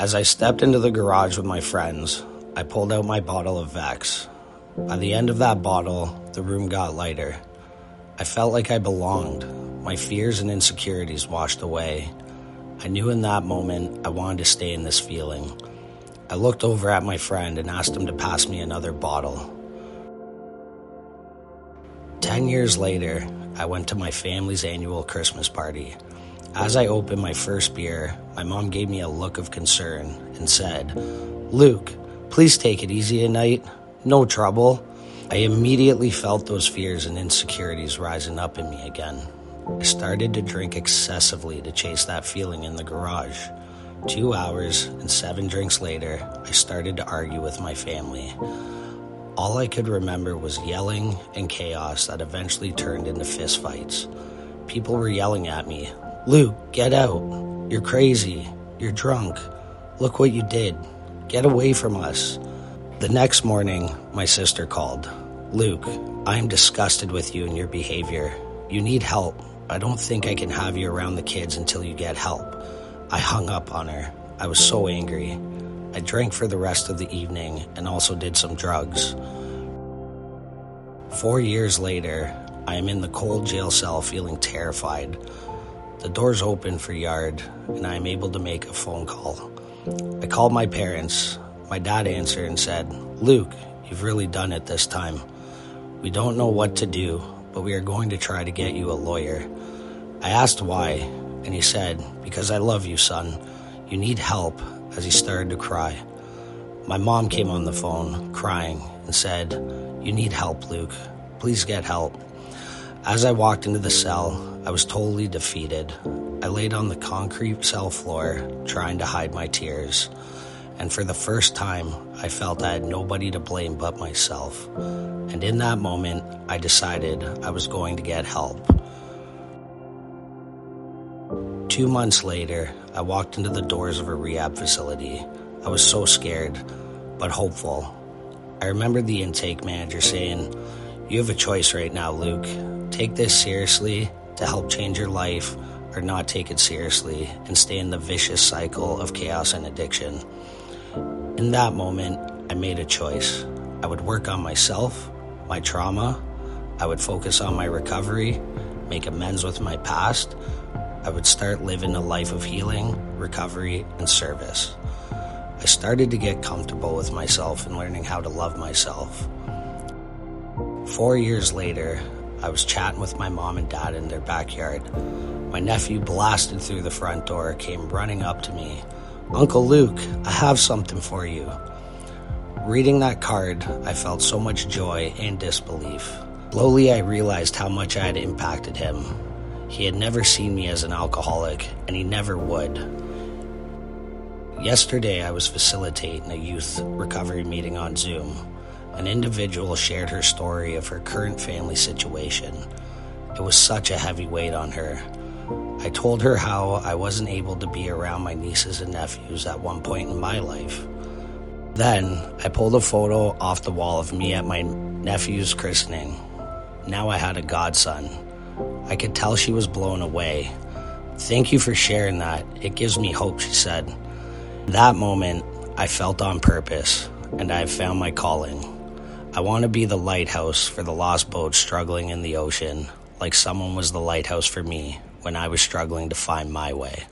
As I stepped into the garage with my friends, I pulled out my bottle of Vex. By the end of that bottle, the room got lighter. I felt like I belonged. My fears and insecurities washed away. I knew in that moment I wanted to stay in this feeling. I looked over at my friend and asked him to pass me another bottle. 10 years later, I went to my family's annual Christmas party. As I opened my first beer, my mom gave me a look of concern and said, "Luke, please take it easy tonight. No trouble." I immediately felt those fears and insecurities rising up in me again. I started to drink excessively to chase that feeling in the garage. 2 hours and 7 drinks later, I started to argue with my family. All I could remember was yelling and chaos that eventually turned into fistfights. People were yelling at me, "Luke, get out. You're crazy. You're drunk. Look what you did. Get away from us." The next morning, my sister called. "Luke, I am disgusted with you and your behavior. You need help. I don't think I can have you around the kids until you get help." I hung up on her. I was so angry. I drank for the rest of the evening and also did some drugs. 4 years later, I am in the cold jail cell feeling terrified. The doors open for yard and I am able to make a phone call. I called my parents. My dad answered and said, "Luke, you've really done it this time. We don't know what to do, but we are going to try to get you a lawyer." I asked why, and he said, "Because I love you, son. You need help," as he started to cry. My mom came on the phone, crying, and said, "You need help, Luke. Please get help." As I walked into the cell, I was totally defeated. I laid on the concrete cell floor, trying to hide my tears. And for the first time, I felt I had nobody to blame but myself. And in that moment, I decided I was going to get help. 2 months later, I walked into the doors of a rehab facility. I was so scared, but hopeful. I remember the intake manager saying, "You have a choice right now, Luke. Take this seriously to help change your life, or not take it seriously and stay in the vicious cycle of chaos and addiction." In that moment, I made a choice. I would work on myself, my trauma. I would focus on my recovery, make amends with my past. I would start living a life of healing, recovery, and service. I started to get comfortable with myself and learning how to love myself. 4 years later, I was chatting with my mom and dad in their backyard. My nephew blasted through the front door, came running up to me. "Uncle Luke, I have something for you." Reading that card, I felt so much joy and disbelief. Slowly, I realized how much I had impacted him. He had never seen me as an alcoholic, and he never would. Yesterday, I was facilitating a youth recovery meeting on Zoom. An individual shared her story of her current family situation. It was such a heavy weight on her. I told her how I wasn't able to be around my nieces and nephews at one point in my life. Then, I pulled a photo off the wall of me at my nephew's christening. Now I had a godson. I could tell she was blown away. "Thank you for sharing that. It gives me hope," she said. In that moment, I felt on purpose, and I have found my calling. I want to be the lighthouse for the lost boats struggling in the ocean, like someone was the lighthouse for me when I was struggling to find my way.